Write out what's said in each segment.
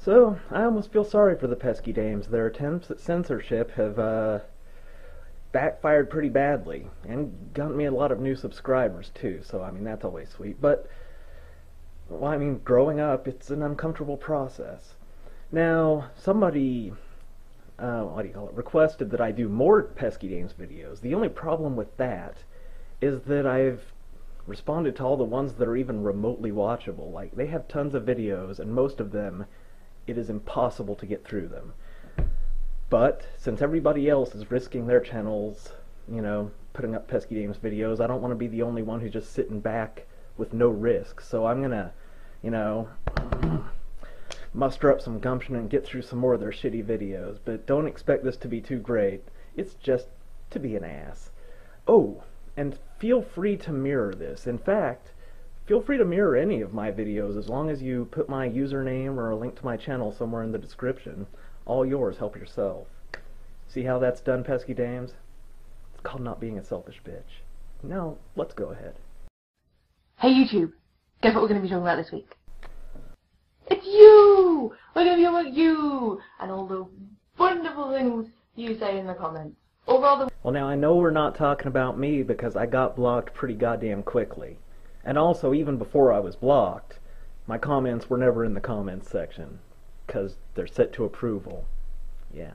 So, I almost feel sorry for the pesky dames. Their attempts at censorship have, backfired pretty badly, and gotten me a lot of new subscribers, too, so, I mean, that's always sweet. But, well, I mean, growing up, it's an uncomfortable process. Now, somebody, requested that I do more pesky dames videos. The only problem with that is that I've responded to all the ones that are even remotely watchable. Like, they have tons of videos, and most of them, it is impossible to get through them. But, since everybody else is risking their channels, you know, putting up pesky dames videos, I don't want to be the only one who's just sitting back with no risk. So I'm gonna, you know, muster up some gumption and get through some more of their shitty videos. But don't expect this to be too great. It's just to be an ass. Oh, and feel free to mirror this. In fact, feel free to mirror any of my videos as long as you put my username or a link to my channel somewhere in the description. All yours, help yourself. See how that's done, pesky dames? It's called not being a selfish bitch. Now, let's go ahead. Hey YouTube, guess what we're going to be talking about this week? It's you! We're going to be talking about you! And all the wonderful things you say in the comments. Or rather... Well, now, I know we're not talking about me because I got blocked pretty goddamn quickly. And also, even before I was blocked, my comments were never in the comments section. Because they're set to approval. Yeah.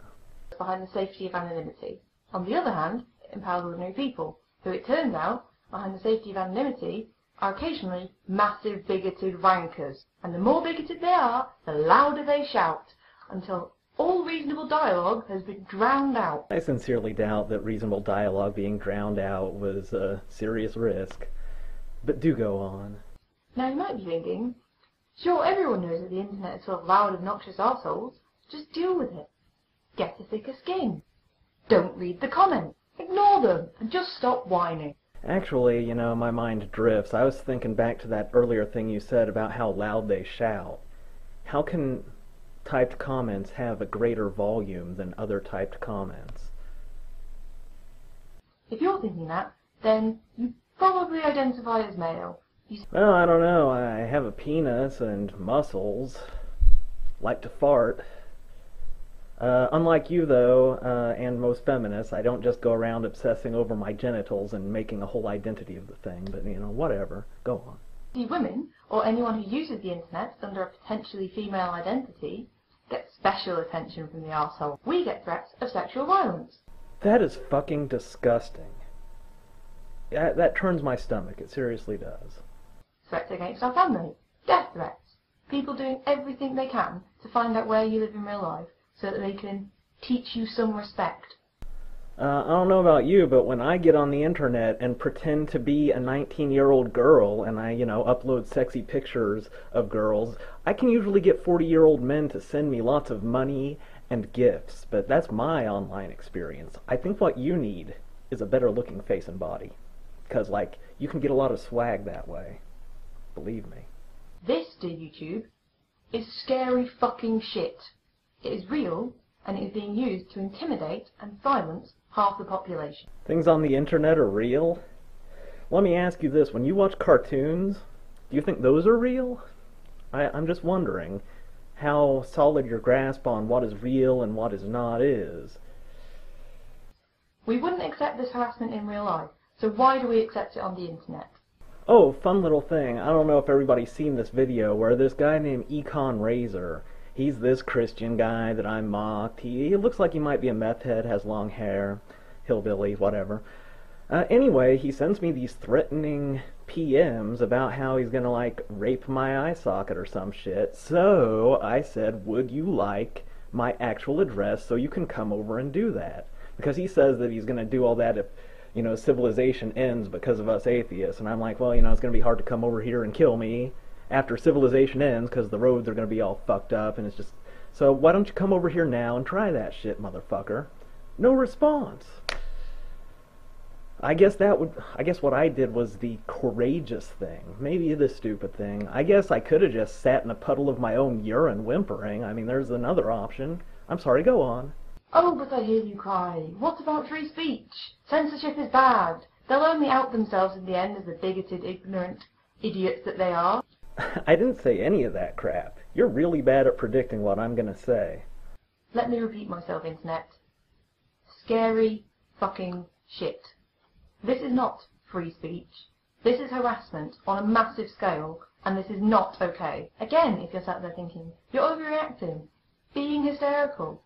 Behind the safety of anonymity. On the other hand, it empowers ordinary people, who it turns out, behind the safety of anonymity, are occasionally massive bigoted wankers. And the more bigoted they are, the louder they shout, until all reasonable dialogue has been drowned out. I sincerely doubt that reasonable dialogue being drowned out was a serious risk. But do go on. Now you might be thinking, sure, everyone knows that the internet is full of loud, obnoxious arseholes. Just deal with it. Get a thicker skin. Don't read the comments. Ignore them, and just stop whining. Actually, you know, my mind drifts. I was thinking back to that earlier thing you said about how loud they shout. How can typed comments have a greater volume than other typed comments? If you're thinking that, then you probably identify as male. Well, I don't know. I have a penis and muscles. Like to fart. Unlike you, though, and most feminists, I don't just go around obsessing over my genitals and making a whole identity of the thing, but, you know, whatever. Go on. See, women, or anyone who uses the internet under a potentially female identity, get special attention from the arsehole. We get threats of sexual violence. That is fucking disgusting. That turns my stomach. It seriously does. Threats against our family, death threats, people doing everything they can to find out where you live in real life so that they can teach you some respect. I don't know about you, but when I get on the internet and pretend to be a 19-year-old girl and I, you know, upload sexy pictures of girls, I can usually get 40-year-old men to send me lots of money and gifts, but that's my online experience. I think what you need is a better looking face and body, because, like, you can get a lot of swag that way. Believe me. This, dear YouTube, is scary fucking shit. It is real, and it is being used to intimidate and silence half the population. Things on the internet are real? Let me ask you this, when you watch cartoons, do you think those are real? I'm just wondering how solid your grasp on what is real and what is not is. We wouldn't accept this harassment in real life, so why do we accept it on the internet? Oh, fun little thing. I don't know if everybody's seen this video where this guy named Econ Razor, he's this Christian guy that I mocked. He looks like he might be a meth head, has long hair, hillbilly, whatever. Anyway, he sends me these threatening PMs about how he's gonna, like, rape my eye socket or some shit. So I said, would you like my actual address so you can come over and do that? Because he says that he's gonna do all that if, you know, civilization ends because of us atheists. And I'm like, well, you know, it's gonna be hard to come over here and kill me after civilization ends because the roads are gonna be all fucked up and it's just... So why don't you come over here now and try that shit, motherfucker? No response. I guess what I did was the courageous thing. Maybe the stupid thing. I guess I could have just sat in a puddle of my own urine whimpering. I mean, there's another option. I'm sorry, go on. Oh, but I hear you cry. What about free speech? Censorship is bad. They'll only out themselves in the end as the bigoted, ignorant idiots that they are. I didn't say any of that crap. You're really bad at predicting what I'm gonna say. Let me repeat myself, Internet. Scary fucking shit. This is not free speech. This is harassment on a massive scale, and this is not okay. Again, if you're sat there thinking, you're overreacting, being hysterical,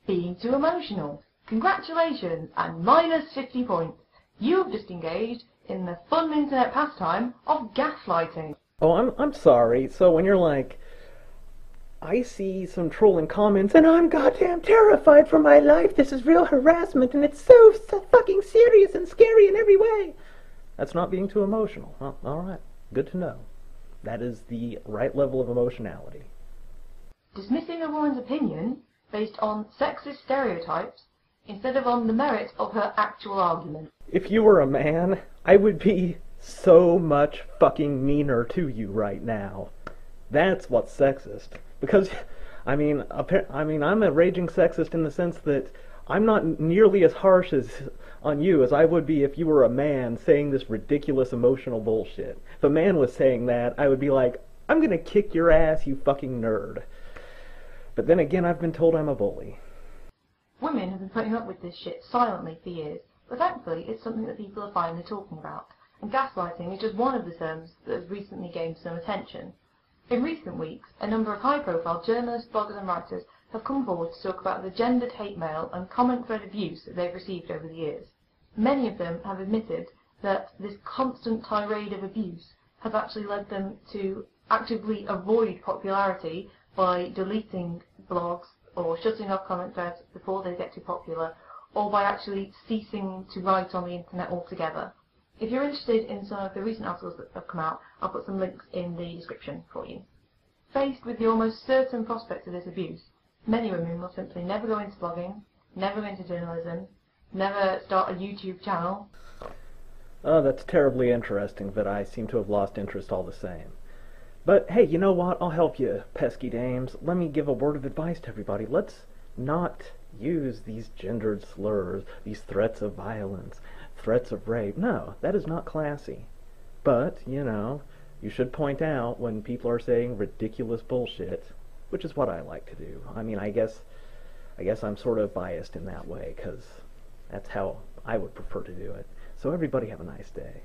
being too emotional, congratulations, and minus 50 points. You've just engaged in the fun internet pastime of gaslighting. Oh, I'm sorry. So when you're like, I see some trolling comments, and I'm goddamn terrified for my life. This is real harassment, and it's so fucking serious and scary in every way. That's not being too emotional. Well, alright. Good to know. That is the right level of emotionality. Dismissing a woman's opinion based on sexist stereotypes instead of on the merit of her actual argument. If you were a man, I would be so much fucking meaner to you right now. That's what's sexist. Because, I'm a raging sexist in the sense that I'm not nearly as harsh on you as I would be if you were a man saying this ridiculous emotional bullshit. If a man was saying that, I would be like, I'm gonna kick your ass, you fucking nerd. But then again, I've been told I'm a bully. Women have been putting up with this shit silently for years, but thankfully it's something that people are finally talking about. And gaslighting is just one of the terms that has recently gained some attention. In recent weeks, a number of high-profile journalists, bloggers and writers have come forward to talk about the gendered hate mail and comment thread abuse that they've received over the years. Many of them have admitted that this constant tirade of abuse has actually led them to actively avoid popularity by deleting blogs or shutting off comment threads before they get too popular, or by actually ceasing to write on the internet altogether. If you're interested in some of the recent articles that have come out, I'll put some links in the description for you. Faced with the almost certain prospect of this abuse, many women will simply never go into blogging, never go into journalism, never start a YouTube channel. Oh, that's terribly interesting, but I seem to have lost interest all the same. But hey, you know what? I'll help you, pesky dames. Let me give a word of advice to everybody. Let's not use these gendered slurs, these threats of violence, threats of rape. No, that is not classy. But, you know, you should point out when people are saying ridiculous bullshit, which is what I like to do. I mean, I guess I'm sort of biased in that way, because that's how I would prefer to do it. So everybody have a nice day.